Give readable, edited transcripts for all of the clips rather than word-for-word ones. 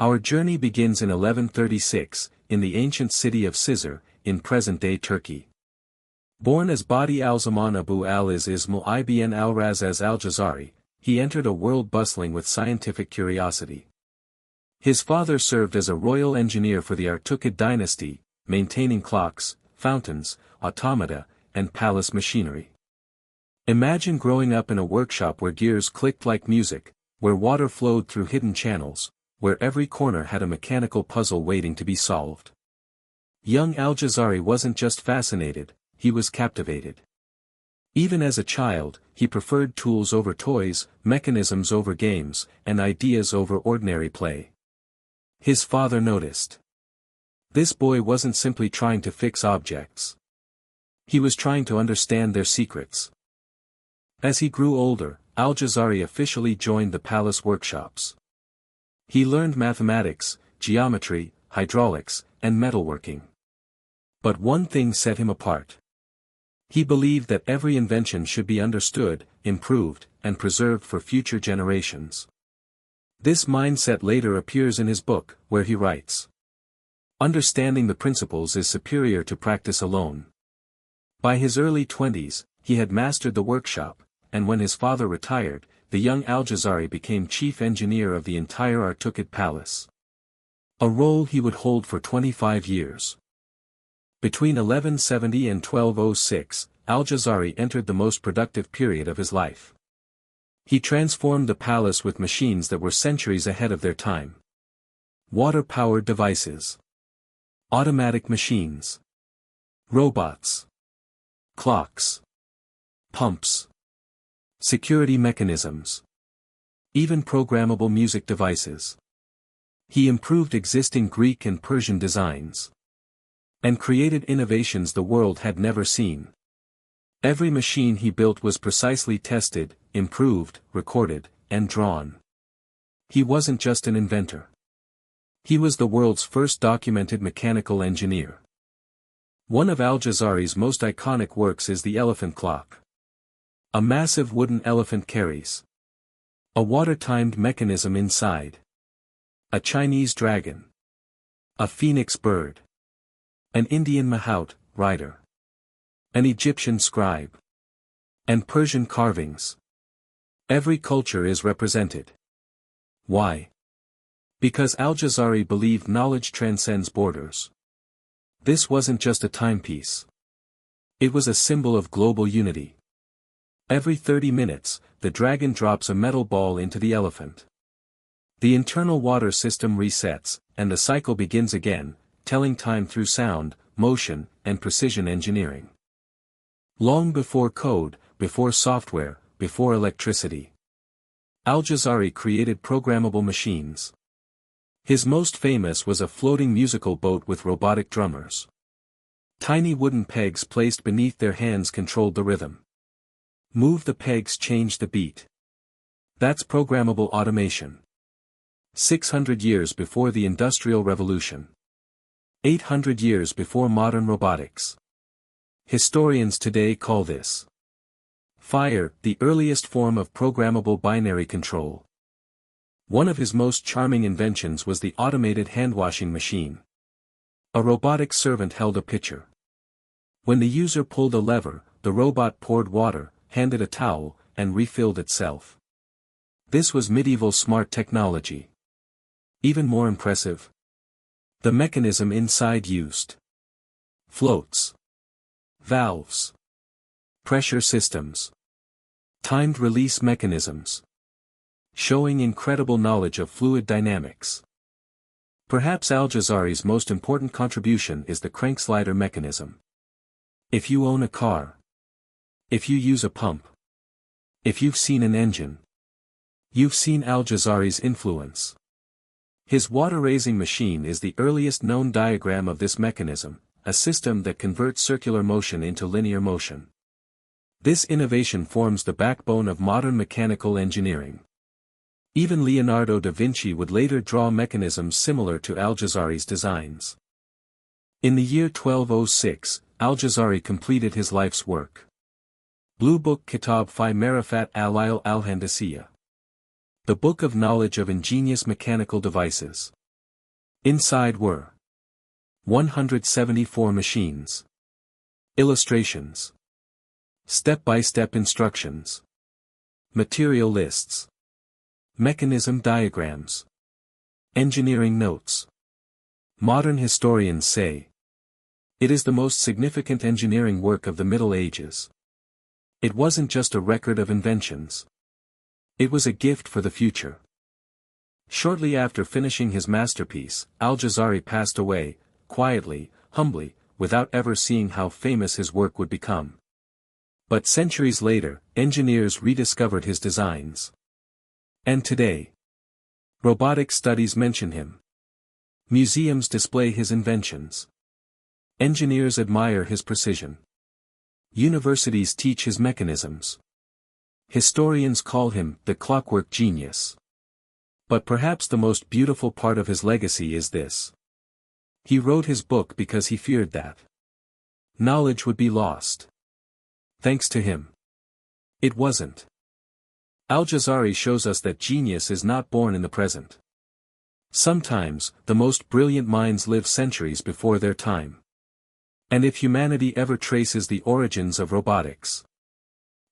Our journey begins in 1136, in the ancient city of Cizre, in present-day Turkey. Born as Badi al-Zaman Abu al-Ismail ibn al-Razaz al-Jazari, he entered a world bustling with scientific curiosity. His father served as a royal engineer for the Artukid dynasty, maintaining clocks, fountains, automata, and palace machinery. Imagine growing up in a workshop where gears clicked like music, where water flowed through hidden channels, where every corner had a mechanical puzzle waiting to be solved. Young al-Jazari wasn't just fascinated, he was captivated. Even as a child, he preferred tools over toys, mechanisms over games, and ideas over ordinary play. His father noticed. This boy wasn't simply trying to fix objects. He was trying to understand their secrets. As he grew older, al-Jazari officially joined the palace workshops. He learned mathematics, geometry, hydraulics, and metalworking. But one thing set him apart. He believed that every invention should be understood, improved, and preserved for future generations. This mindset later appears in his book, where he writes, "Understanding the principles is superior to practice alone." By his early 20s, he had mastered the workshop, and when his father retired, the young al-Jazari became chief engineer of the entire Artukid palace. A role he would hold for 25 years. Between 1170 and 1206, al-Jazari entered the most productive period of his life. He transformed the palace with machines that were centuries ahead of their time. Water-powered devices. Automatic machines. Robots. Clocks. Pumps. Security mechanisms. Even programmable music devices. He improved existing Greek and Persian designs. And created innovations the world had never seen. Every machine he built was precisely tested, improved, recorded, and drawn. He wasn't just an inventor. He was the world's first documented mechanical engineer. One of al-Jazari's most iconic works is the elephant clock. A massive wooden elephant carries a water-timed mechanism inside. A Chinese dragon. A phoenix bird. An Indian mahout, rider. An Egyptian scribe. And Persian carvings. Every culture is represented. Why? Because al-Jazari believed knowledge transcends borders. This wasn't just a timepiece. It was a symbol of global unity. Every 30 minutes, the dragon drops a metal ball into the elephant. The internal water system resets, and the cycle begins again, telling time through sound, motion, and precision engineering. Long before code, before software, before electricity, al-Jazari created programmable machines. His most famous was a floating musical boat with robotic drummers. Tiny wooden pegs placed beneath their hands controlled the rhythm. Move the pegs, change the beat. That's programmable automation. 600 years before the Industrial Revolution. 800 years before modern robotics. Historians today call this fire, the earliest form of programmable binary control. One of his most charming inventions was the automated hand-washing machine. A robotic servant held a pitcher. When the user pulled a lever, the robot poured water, handed a towel, and refilled itself. This was medieval smart technology. Even more impressive, the mechanism inside used floats, valves, pressure systems, timed release mechanisms, showing incredible knowledge of fluid dynamics. Perhaps al-Jazari's most important contribution is the crank slider mechanism. If you own a car, if you use a pump, if you've seen an engine, you've seen al-Jazari's influence. His water-raising machine is the earliest known diagram of this mechanism, a system that converts circular motion into linear motion. This innovation forms the backbone of modern mechanical engineering. Even Leonardo da Vinci would later draw mechanisms similar to al-Jazari's designs. In the year 1206, al-Jazari completed his life's work. Blue Book Kitab fi Marifat al-Il al-Handasiyya. The Book of Knowledge of Ingenious Mechanical Devices. Inside were 174 machines. Illustrations. Step-by-step instructions. Material lists. Mechanism diagrams. Engineering notes. Modern historians say it is the most significant engineering work of the Middle Ages. It wasn't just a record of inventions. It was a gift for the future. Shortly after finishing his masterpiece, al-Jazari passed away, quietly, humbly, without ever seeing how famous his work would become. But centuries later, engineers rediscovered his designs. And today, robotic studies mention him. Museums display his inventions. Engineers admire his precision. Universities teach his mechanisms. Historians call him the clockwork genius. But perhaps the most beautiful part of his legacy is this. He wrote his book because he feared that knowledge would be lost. Thanks to him, it wasn't. Al-Jazari shows us that genius is not born in the present. Sometimes, the most brilliant minds live centuries before their time. And if humanity ever traces the origins of robotics,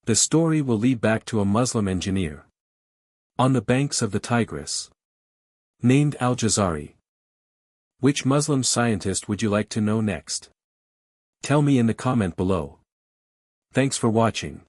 the story will lead back to a Muslim engineer on the banks of the Tigris, named al-Jazari. Which Muslim scientist would you like to know next? Tell me in the comment below. Thanks for watching.